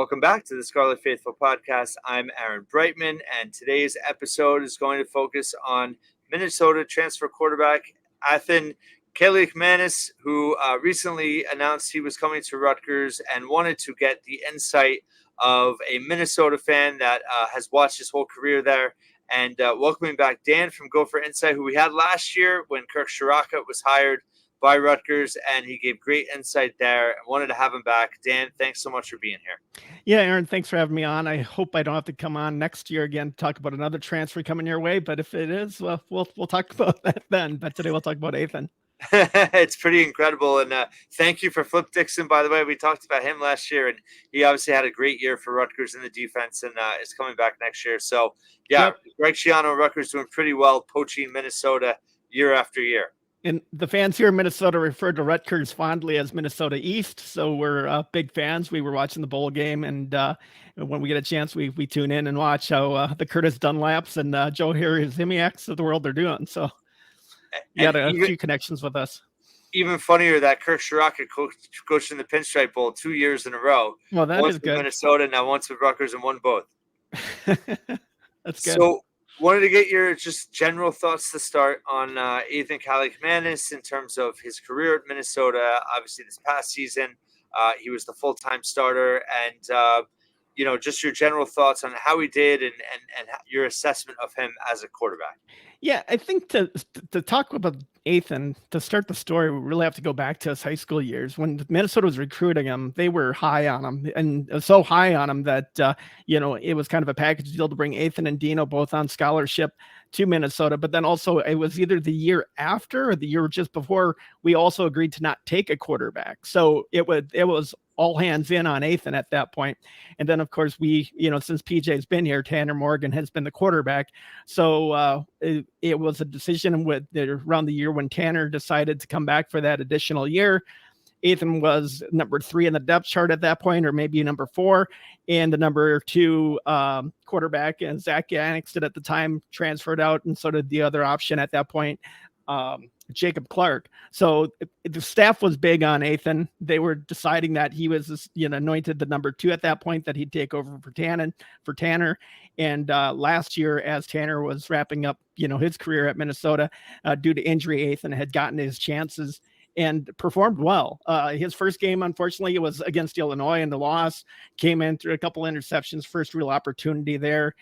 Welcome back to the Scarlet Faithful podcast. I'm Aaron Brightman, and today's episode is going to focus on Minnesota transfer quarterback Athan Kaliakmanis, who recently announced he was coming to Rutgers and wanted to get the insight of a Minnesota fan that has watched his whole career there. And welcoming back Dan from Gopher Insight, who we had last year when Kirk Ciarrocca was hired by Rutgers, and he gave great insight there. I wanted to have him back. Dan, thanks so much for being here. Yeah, Aaron, thanks for having me on. I hope I don't have to come on next year again to talk about another transfer coming your way, but if it is, well, we'll talk about that then. But today we'll talk about Athan. It's pretty incredible, and thank you for Flip Dixon, by the way. We talked about him last year, and he obviously had a great year for Rutgers in the defense, and is coming back next year. So, yeah, yep. Greg Schiano and Rutgers doing pretty well poaching Minnesota year after year. And the fans here in Minnesota refer to Rutgers fondly as Minnesota East, so we're big fans. We were watching the bowl game, and when we get a chance, we tune in and watch how the Curtis Dunlaps and Joe Harry-Zimiaks of the world are doing. So you got a few connections with us. Even funnier that Kirk Ciarrocca coached in the Pinstripe Bowl 2 years in a row. Well, that once is good. With Minnesota, now once with Rutgers, and won both. That's good. So, wanted to get your just general thoughts to start on Athan Kaliakmanis in terms of his career at Minnesota. Obviously, this past season, he was the full-time starter, and just your general thoughts on how he did and your assessment of him as a quarterback. Yeah, I think to talk about Athan, to start the story, we really have to go back to his high school years. When Minnesota was recruiting him, they were high on him, and so high on him that, it was kind of a package deal to bring Athan and Dino both on scholarship to Minnesota. But then also it was either the year after or the year just before we also agreed to not take a quarterback. So it was all hands in on Athan at that point. And then, of course, since PJ's been here, Tanner Morgan has been the quarterback. So it was a decision around the year when Tanner decided to come back for that additional year. Athan was number 3 in the depth chart at that point, or maybe number 4. And the number 2 quarterback, and Zach Yannick at the time, transferred out. And so did the other option at that point, Jacob Clark. So the staff was big on Athan. They were deciding that he was, anointed the number 2 at that point, that he'd take over for Tanner. And last year, as Tanner was wrapping up, his career at Minnesota, due to injury, Athan had gotten his chances and performed well. His first game, unfortunately, it was against Illinois, and the loss came in through a couple interceptions. First real opportunity there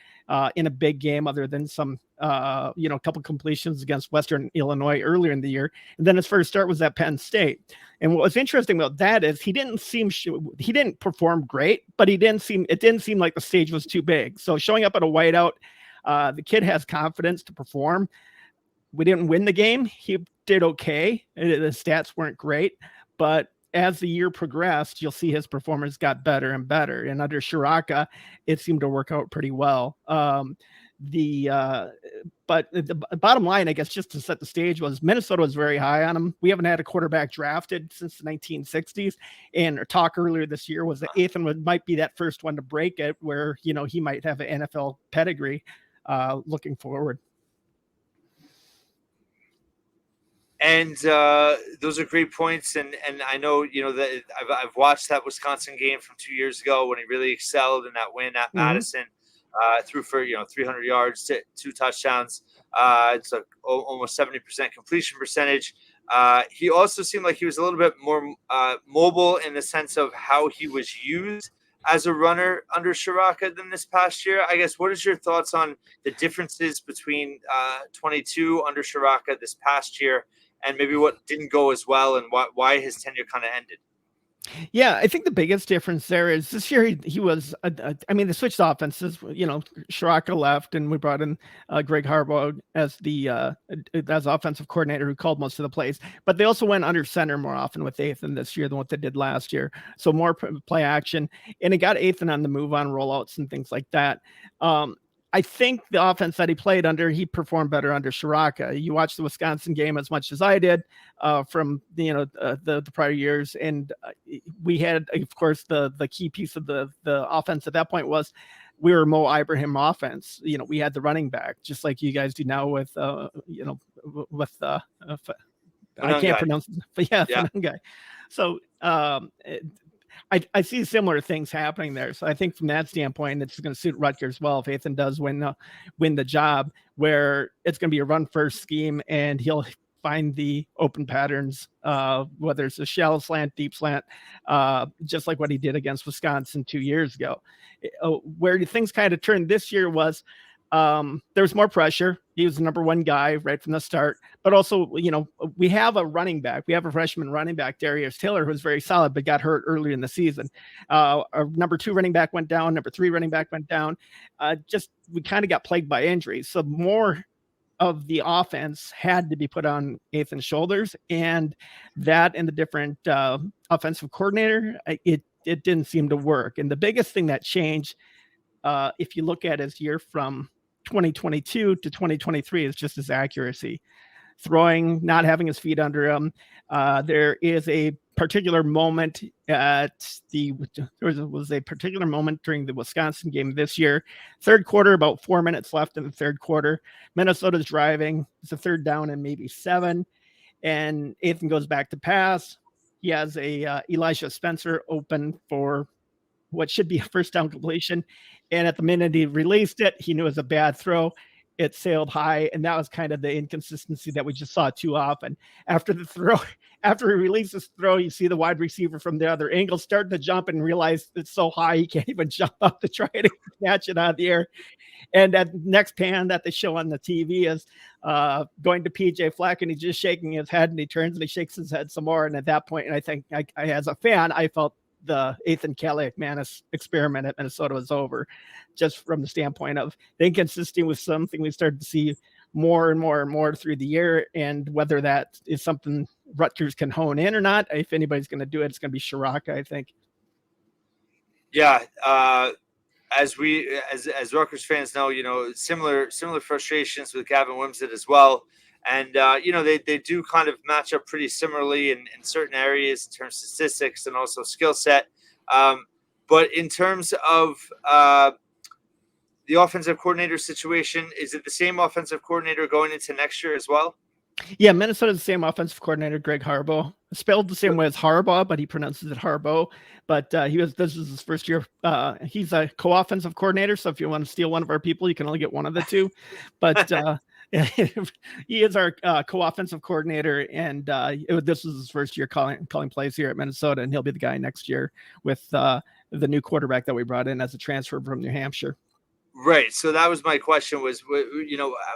in a big game, other than some couple completions against Western Illinois earlier in the year. And then his first start was at Penn State. And what was interesting about that is he didn't perform great, but it didn't seem like the stage was too big. So showing up at a whiteout, the kid has confidence to perform. We didn't win the game. He did okay. The stats weren't great, but as the year progressed, you'll see his performance got better and better. And under Ciarrocca, it seemed to work out pretty well. But the bottom line, I guess, just to set the stage, was Minnesota was very high on him. We haven't had a quarterback drafted since the 1960s. And our talk earlier this year was that Athan might be that first one to break it, where, he might have an NFL pedigree looking forward. And those are great points. And I know, that I've watched that Wisconsin game from 2 years ago when he really excelled in that win at Madison. Threw for 300 yards, 2 touchdowns. It's almost 70% completion percentage. He also seemed like he was a little bit more mobile in the sense of how he was used as a runner under Ciarrocca than this past year. I guess, what is your thoughts on the differences between 22 under Ciarrocca this past year, and maybe what didn't go as well, and why his tenure kind of ended? Yeah, I think the biggest difference there is this year he was, they switched offenses. Ciarrocca left, and we brought in Greg Harbaugh as as offensive coordinator, who called most of the plays. But they also went under center more often with Athan this year than what they did last year. So more play action, and it got Athan on the move on rollouts and things like that. I think the offense that he played under, he performed better under Ciarrocca. You watched the Wisconsin game as much as I did from the prior years, and we had, of course, the key piece of the offense at that point was we were Mo Ibrahim offense. We had the running back, just like you guys do now with I can't pronounce it, but yeah. Guy. So I see similar things happening there. So I think from that standpoint, it's going to suit Rutgers well if Athan does win the job, where it's going to be a run first scheme and he'll find the open patterns, whether it's a shallow slant, deep slant, just like what he did against Wisconsin 2 years ago. Where things kind of turned this year was there was more pressure. He was the number one guy right from the start, but also, we have a running back. We have a freshman running back, Darius Taylor, who was very solid, but got hurt early in the season. Our number 2 running back went down. Number 3 running back went down. We kind of got plagued by injuries. So more of the offense had to be put on Athan's shoulders, and that and the different offensive coordinator, it didn't seem to work. And the biggest thing that changed, if you look at his year from 2022 to 2023, is just his accuracy. Throwing, not having his feet under him. There is a particular moment there was a particular moment during the Wisconsin game this year. Third quarter, about 4 minutes left in the third quarter. Minnesota's driving. It's a third down and maybe 7. And Athan goes back to pass. He has a Elijah Spencer open for what should be a first down completion. And at the minute he released it, he knew it was a bad throw. It sailed high, and that was kind of the inconsistency that we just saw too often. After the throw, after he releases the throw, you see the wide receiver from the other angle start to jump and realize it's so high he can't even jump up to try to catch it out of the air. And that next pan that they show on the TV is going to PJ Fleck, and he's just shaking his head, and he turns and he shakes his head some more. And at that point, and I think I as a fan, I felt the Athan Kaliakmanis experiment at Minnesota was over, just from the standpoint of the inconsistency was something we started to see more and more and more through the year. And whether that is something Rutgers can hone in or not, if anybody's going to do it, it's going to be Ciarrocca, I think. Yeah. As Rutgers fans know, similar frustrations with Gavin Wimsatt as well. And, they do kind of match up pretty similarly in certain areas in terms of statistics and also skill set. But in terms of the offensive coordinator situation, is it the same offensive coordinator going into next year as well? Yeah, Minnesota's the same offensive coordinator, Greg Harbaugh. Spelled the same way as Harbaugh, but he pronounces it Harbaugh. But this is his first year. He's a co-offensive coordinator, so if you want to steal one of our people, you can only get one of the two. But he is our co-offensive coordinator, and this is his first year calling plays here at Minnesota, and he'll be the guy next year with the new quarterback that we brought in as a transfer from New Hampshire. Right. So that was my question was,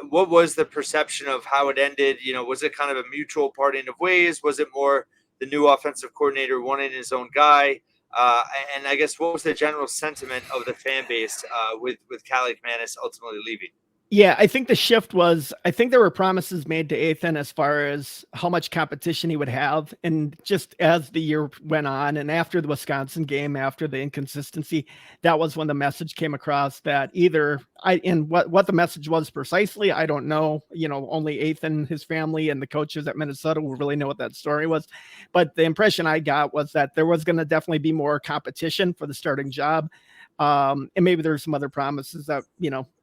what was the perception of how it ended? Was it kind of a mutual parting of ways? Was it more the new offensive coordinator wanting his own guy? And I guess what was the general sentiment of the fan base with Kaliakmanis ultimately leaving? Yeah, I think the shift was, I think there were promises made to Athan as far as how much competition he would have. And just as the year went on and after the Wisconsin game, after the inconsistency, that was when the message came across that what the message was precisely, I don't know. Only Athan, his family, and the coaches at Minnesota will really know what that story was. But the impression I got was that there was going to definitely be more competition for the starting job. And maybe there's some other promises that,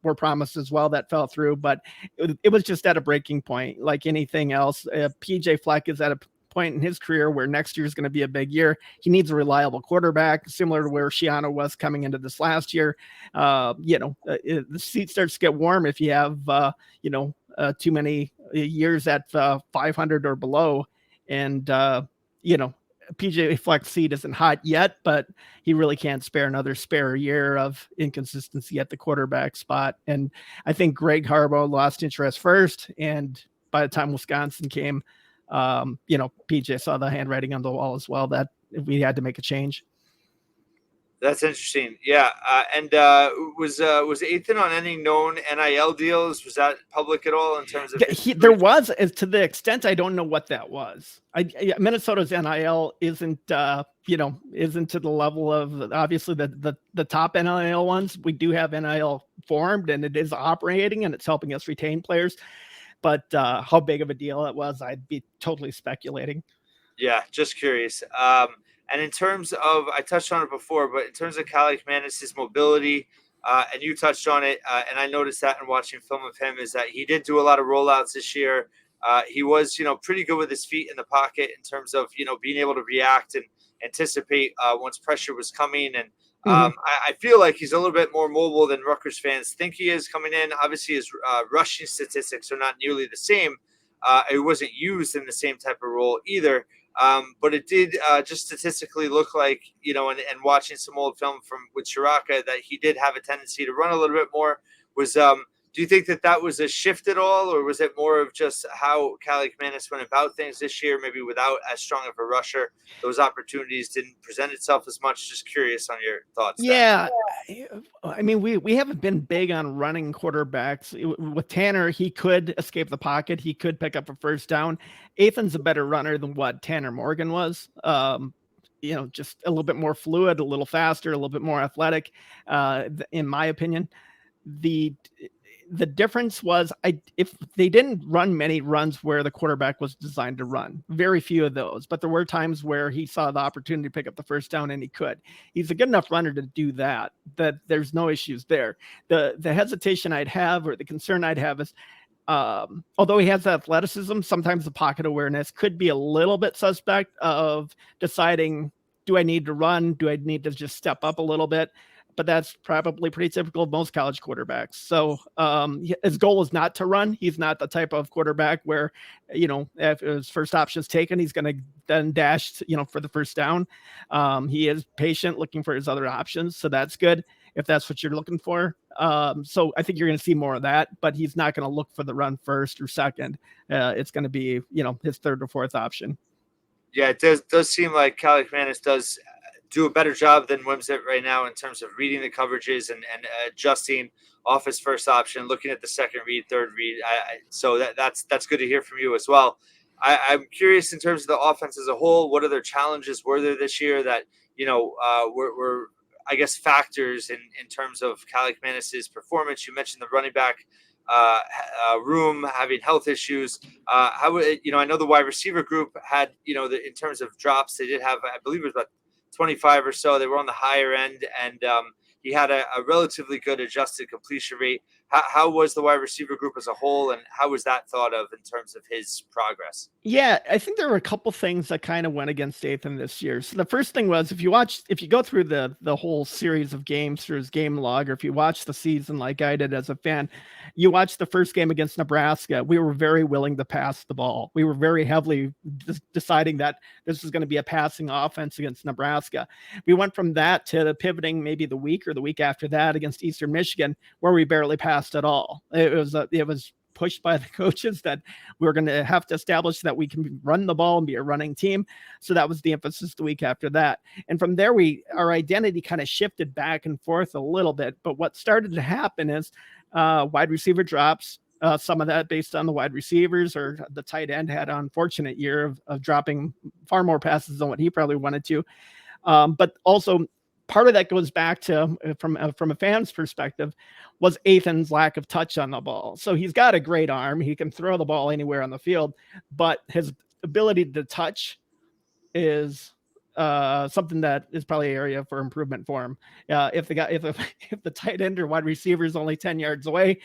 were promised as well that fell through, but it was just at a breaking point. Like anything else, PJ Fleck is at a point in his career where next year is going to be a big year. He needs a reliable quarterback, similar to where Shiano was coming into this last year. The seat starts to get warm if you have, too many years at 500 or below. And, PJ Fleck's seat isn't hot yet, but he really can't spare another year of inconsistency at the quarterback spot. And I think Greg Harbaugh lost interest first. And by the time Wisconsin came, PJ saw the handwriting on the wall as well, that we had to make a change. That's interesting. Yeah. And was Athan on any known NIL deals? Was that public at all in terms of there was, as to the extent I don't know what that was. Minnesota's NIL isn't to the level of obviously the top NIL ones. We do have NIL formed and it is operating and it's helping us retain players. But how big of a deal it was, I'd be totally speculating. Yeah, just curious. And in terms of, I touched on it before, but in terms of Kaliakmanis, his mobility, and you touched on it, and I noticed that in watching film of him, is that he did do a lot of rollouts this year. He was, pretty good with his feet in the pocket in terms of, being able to react and anticipate once pressure was coming. And I feel like he's a little bit more mobile than Rutgers fans think he is coming in. Obviously, his rushing statistics are not nearly the same. It wasn't used in the same type of role either. But it did just statistically look like, and watching some old film with Ciarrocca, that he did have a tendency to run a little bit more. Do you think that was a shift at all, or was it more of just how Kaliakmanis went about things this year, maybe without as strong of a rusher? Those opportunities didn't present itself as much. Just curious on your thoughts. Yeah. I mean, we haven't been big on running quarterbacks. With Tanner, he could escape the pocket. He could pick up a first down. Athan's a better runner than what Tanner Morgan was. Just a little bit more fluid, a little faster, a little bit more athletic, in my opinion. The difference was if they didn't run many runs where the quarterback was designed to run, very few of those, but there were times where he saw the opportunity to pick up the first down and he could. He's a good enough runner to do that there's no issues there. The hesitation I'd have, or the concern I'd have, is although he has athleticism, sometimes the pocket awareness could be a little bit suspect of deciding, do I need to run? Do I need to just step up a little bit? But that's probably pretty typical of most college quarterbacks. So his goal is not to run. He's not the type of quarterback where, if his first option is taken, he's going to then dash, for the first down. He is patient, looking for his other options. So that's good if that's what you're looking for. So I think you're going to see more of that, but he's not going to look for the run first or second. It's going to be, his third or fourth option. Yeah, it does seem like Kaliakmanis does do a better job than Wimsatt right now in terms of reading the coverages and adjusting off his first option, looking at the second read, third read. So that's good to hear from you as well. I'm curious in terms of the offense as a whole, what other challenges were there this year that, were I guess factors in terms of Kaliakmanis's performance? You mentioned the running back room having health issues. I know the wide receiver group had, in terms of drops, they did have, I believe it was about 25 or so. They were on the higher end, and he had a relatively good adjusted completion rate. How was the wide receiver group as a whole, and how was that thought of in terms of his progress? Yeah, I think there were a couple things that kind of went against Athan this year. So the first thing was, if you go through the whole series of games through his game log, or if you watch the season like I did as a fan, you watch the first game against Nebraska. We were very willing to pass the ball. We were very heavily deciding that this was going to be a passing offense against Nebraska. We went from that to pivoting maybe the week or the week after that against Eastern Michigan, where we barely passed at all. It was pushed by the coaches that we're going to have to establish that we can run the ball and be a running team. So that was the emphasis the week after that. And from there, our identity kind of shifted back and forth a little bit. But what started to happen is wide receiver drops, some of that based on the wide receivers, or the tight end had an unfortunate year of dropping far more passes than what he probably wanted to. But also part of that goes back to, from a fan's perspective, was Athan's lack of touch on the ball. So he's got a great arm. He can throw the ball anywhere on the field, but his ability to touch is something that is probably an area for improvement for him. If the tight end or wide receiver is only 10 yards away,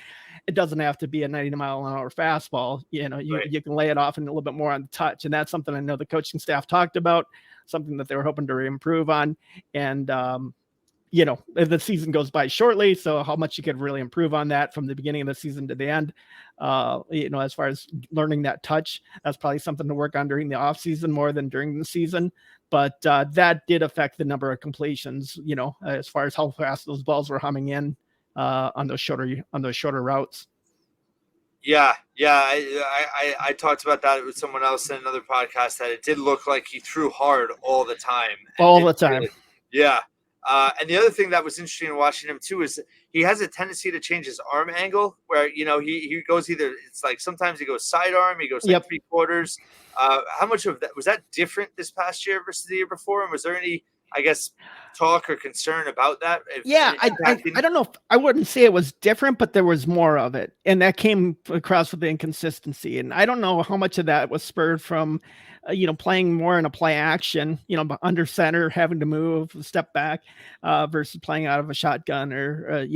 it doesn't have to be a 90-mile-an-hour fastball. Right. You can lay it off and a little bit more on the touch. And that's something I know the coaching staff talked about, something that they were hoping to improve on. And, the season goes by shortly, so how much you could really improve on that from the beginning of the season to the end, as far as learning that touch, that's probably something to work on during the off season more than during the season. But that did affect the number of completions, as far as how fast those balls were humming in on those shorter routes. Yeah. I talked about that with someone else in another podcast, that it did look like he threw hard all the time. Yeah. And the other thing that was interesting in watching him too is he has a tendency to change his arm angle, where he goes it's like sometimes he goes sidearm, he goes like 3/4. How much of that was that different this past year versus the year before? And was there any, I guess, talk or concern about that? I don't know if I wouldn't say it was different, but there was more of it, and that came across with the inconsistency. And I don't know how much of that was spurred from playing more in a play action, under center, having to move, step back, versus playing out of a shotgun or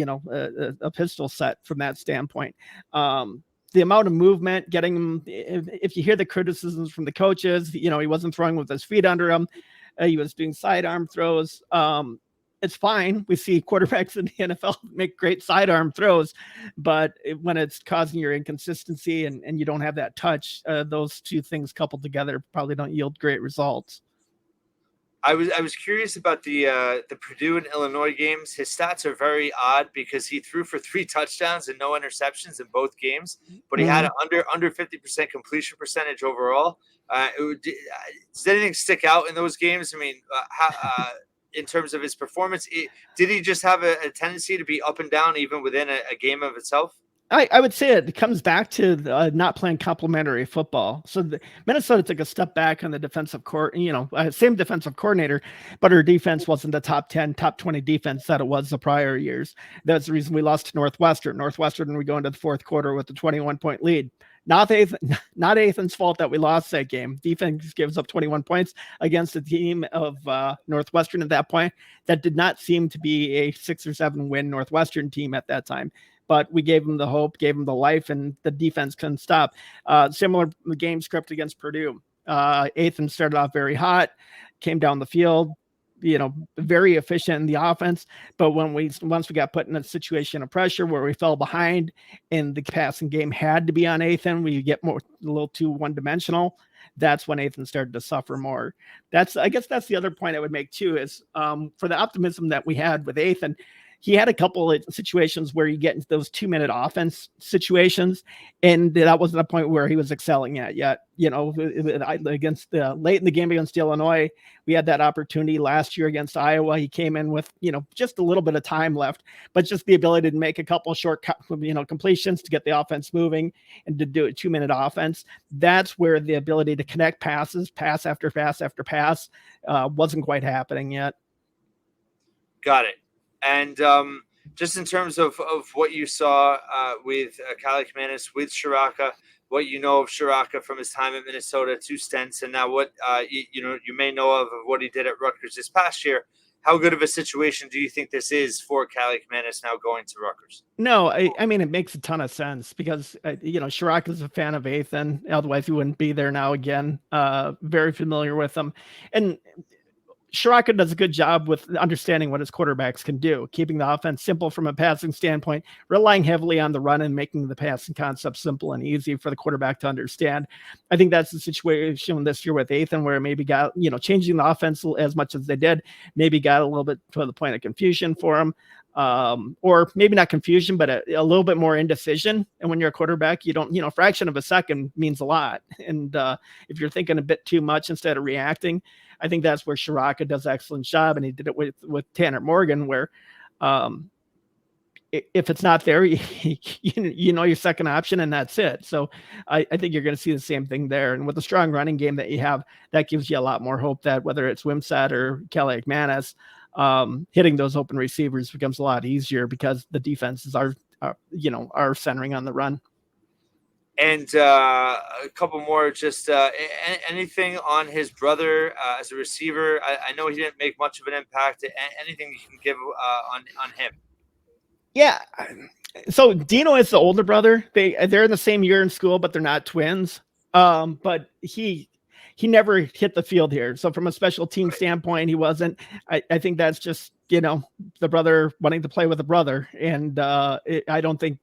a pistol set from that standpoint. The amount of movement, getting him, if you hear the criticisms from the coaches, he wasn't throwing with his feet under him. He was doing sidearm throws. It's fine. We see quarterbacks in the NFL make great sidearm throws, but when it's causing your inconsistency and you don't have that touch, those two things coupled together probably don't yield great results. I was curious about the Purdue and Illinois games. His stats are very odd because he threw for 3 touchdowns and no interceptions in both games, but he had an under 50% completion percentage overall. Does anything stick out in those games? I mean, in terms of his performance, did he just have a tendency to be up and down even within a game of itself? I would say it comes back to not playing complementary football. So Minnesota took a step back on the defensive court, same defensive coordinator, but her defense wasn't the top 10, top 20 defense that it was the prior years. That's the reason we lost to Northwestern. Northwestern, we go into the fourth quarter with a 21-point lead. Not Athan's fault that we lost that game. Defense gives up 21 points against a team of Northwestern at that point. That did not seem to be a 6 or 7 win Northwestern team at that time. But we gave them the hope, gave them the life, and the defense couldn't stop. Similar game script against Purdue. Athan started off very hot, came down the field, very efficient in the offense. But once we got put in a situation of pressure where we fell behind and the passing game had to be on Athan, we get a little too one-dimensional. That's when Athan started to suffer more. I guess that's the other point I would make too, is for the optimism that we had with Athan, he had a couple of situations where you get into those 2-minute offense situations, and that wasn't a point where he was excelling at yet. Against late in the game against Illinois, we had that opportunity last year against Iowa. He came in with, just a little bit of time left, but just the ability to make a couple of short, completions to get the offense moving and to do a 2-minute offense. That's where the ability to connect passes, pass after pass after pass, wasn't quite happening yet. Got it. And just in terms of what you saw with Kaliakmanis, with Ciarrocca, what you know of Ciarrocca from his time at Minnesota, 2 stints, and now what you may know of what he did at Rutgers this past year. How good of a situation do you think this is for Kaliakmanis now going to Rutgers? No, I mean, it makes a ton of sense because, Ciarrocca is a fan of Athan. Otherwise, he wouldn't be there now again. Very familiar with him. And Ciarrocca does a good job with understanding what his quarterbacks can do, keeping the offense simple from a passing standpoint, relying heavily on the run and making the passing concept simple and easy for the quarterback to understand. I think that's the situation this year with Athan, where maybe got, changing the offense as much as they did, maybe got a little bit to the point of confusion for him. Or maybe not confusion, but a little bit more indecision. And when you're a quarterback, you don't, fraction of a second means a lot. And if you're thinking a bit too much instead of reacting, I think that's where Ciarrocca does an excellent job. And he did it with Tanner Morgan, where if it's not there, your second option, and that's it. So I think you're going to see the same thing there. And with the strong running game that you have, that gives you a lot more hope that whether it's Wimsatt or Kaliakmanis, hitting those open receivers becomes a lot easier because the defenses are centering on the run. And a couple more, just anything on his brother as a receiver. I know he didn't make much of an impact. Anything you can give on him? Yeah. So Dino is the older brother. They're in the same year in school, but they're not twins. But he never hit the field here. So from a special team standpoint, he wasn't. I think that's just, the brother wanting to play with a brother. And I don't think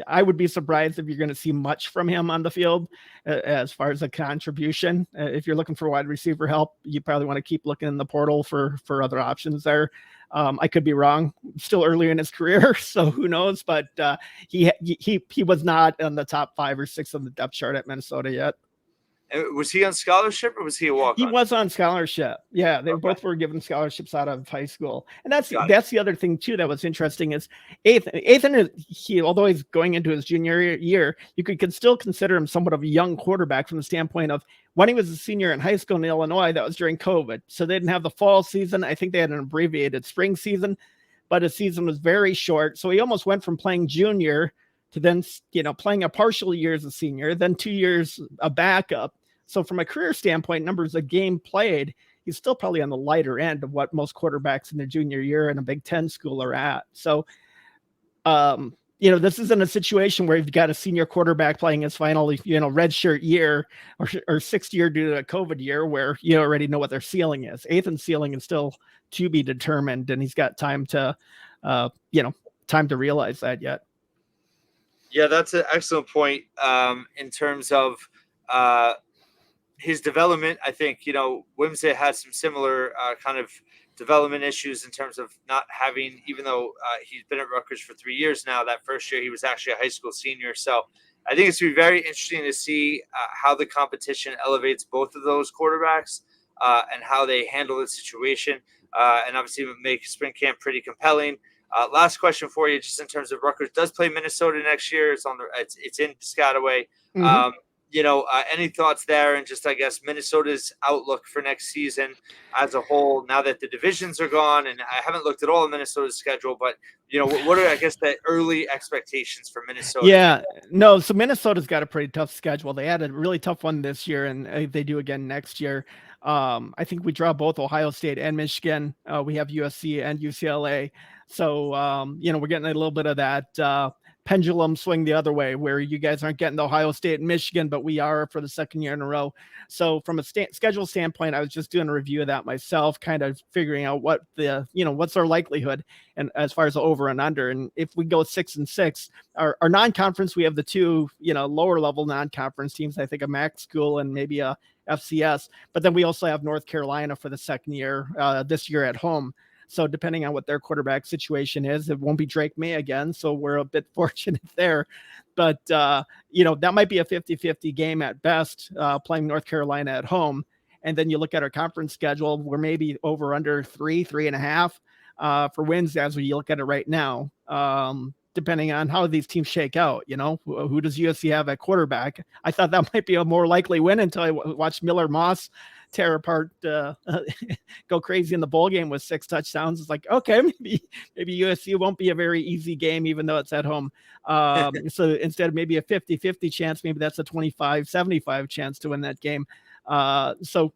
I would be surprised if you're going to see much from him on the field as far as a contribution. If you're looking for wide receiver help, you probably want to keep looking in the portal for other options there. I could be wrong, still early in his career, so who knows, but he was not on the top 5 or 6 on the depth chart at Minnesota yet. Was he on scholarship or was he a walk-on? He was on scholarship. Yeah, they both were given scholarships out of high school. And that's the other thing, too, that was interesting is Athan, although he's going into his junior year, you could still consider him somewhat of a young quarterback from the standpoint of when he was a senior in high school in Illinois, that was during COVID. So they didn't have the fall season. I think they had an abbreviated spring season, but his season was very short. So he almost went from playing junior to then, playing a partial year as a senior, then 2 years a backup. So from a career standpoint, numbers of game played, he's still probably on the lighter end of what most quarterbacks in their junior year in a Big Ten school are at. So, this isn't a situation where you've got a senior quarterback playing his final, redshirt year or sixth year due to a COVID year where you already know what their ceiling is. Athan's ceiling is still to be determined, and he's got time to, time to realize that yet. Yeah, that's an excellent point in terms of his development. I think, Wimsatt had some similar kind of development issues in terms of not having, even though he's been at Rutgers for 3 years now, that first year he was actually a high school senior. So I think it's going to be very interesting to see how the competition elevates both of those quarterbacks and how they handle the situation and obviously make spring camp pretty compelling. Last question for you, just in terms of Rutgers does play Minnesota next year. It's in Piscataway. Mm-hmm. Any thoughts there, and just, I guess, Minnesota's outlook for next season as a whole, now that the divisions are gone? And I haven't looked at all of Minnesota's schedule, but, what are, I guess, the early expectations for Minnesota? Yeah, no, so Minnesota's got a pretty tough schedule. They had a really tough one this year, and they do again next year. I think we draw both Ohio State and Michigan. We have USC and UCLA. So, we're getting a little bit of that pendulum swing the other way, where you guys aren't getting the Ohio State and Michigan, but we are for the second year in a row. So from a schedule standpoint, I was just doing a review of that myself, kind of figuring out what what's our likelihood, and as far as the over and under. And if we go 6-6, our non-conference, we have the two, lower level non-conference teams, I think a MAC school and maybe a FCS, but then we also have North Carolina for the second year this year at home. So depending on what their quarterback situation is, it won't be Drake May again. So we're a bit fortunate there. But, that might be a 50-50 game at best, playing North Carolina at home. And then you look at our conference schedule, we're maybe over under 3.5 for wins as we look at it right now, depending on how these teams shake out. Who does USC have at quarterback? I thought that might be a more likely win until I watched Miller Moss tear apart, go crazy in the bowl game with 6 touchdowns. It's like, okay, maybe USC won't be a very easy game, even though it's at home. So instead of maybe a 50-50 chance, maybe that's a 25-75 chance to win that game. So,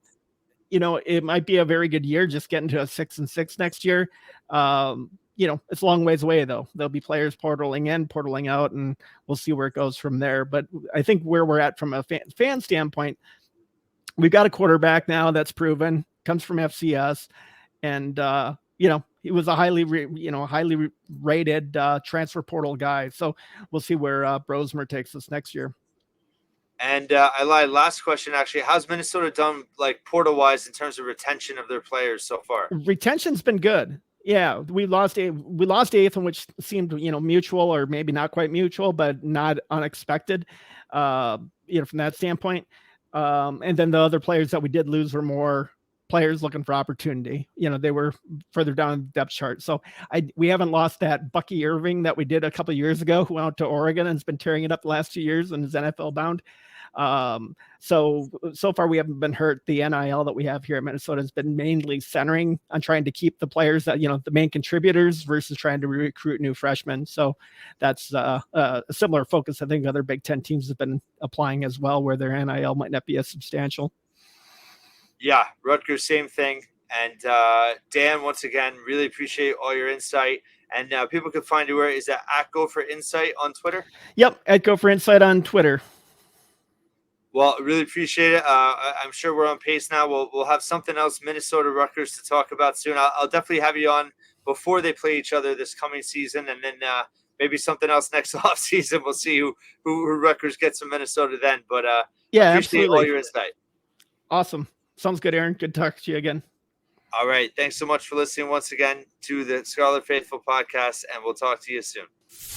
it might be a very good year just getting to a 6-6 next year. It's a long ways away, though. There'll be players portaling in, portaling out, and we'll see where it goes from there. But I think where we're at from a fan standpoint, we've got a quarterback now that's proven, comes from FCS, and he was a highly rated transfer portal guy. So we'll see where Brosmer takes us next year. And I lied. Last question, actually. How's Minnesota done, like, portal-wise, in terms of retention of their players so far? Retention's been good. Yeah, we lost Athan, which seemed, mutual, or maybe not quite mutual, but not unexpected, from that standpoint. And then the other players that we did lose were more players looking for opportunity. They were further down the depth chart. So we haven't lost that Bucky Irving that we did a couple of years ago, who went out to Oregon and has been tearing it up the last 2 years and is NFL bound. So far we haven't been hurt. The NIL that we have here at Minnesota has been mainly centering on trying to keep the players that, the main contributors, versus trying to recruit new freshmen. So that's a similar focus I think other Big Ten teams have been applying as well, where their NIL might not be as substantial. Yeah, Rutgers, same thing. And Dan, once again, really appreciate all your insight. And people can find you where is that at Gopher Insight on Twitter? Yep, at Gopher Insight on Twitter. Well, really appreciate it. I'm sure we're on pace now. We'll have something else, Minnesota Rutgers, to talk about soon. I'll definitely have you on before they play each other this coming season, and then maybe something else next off season. We'll see who Rutgers gets in Minnesota then. But yeah, appreciate absolutely. all your insight. Awesome. Sounds good, Aaron. Good talking to you again. All right. Thanks so much for listening once again to the Scarlet Faithful podcast, and we'll talk to you soon.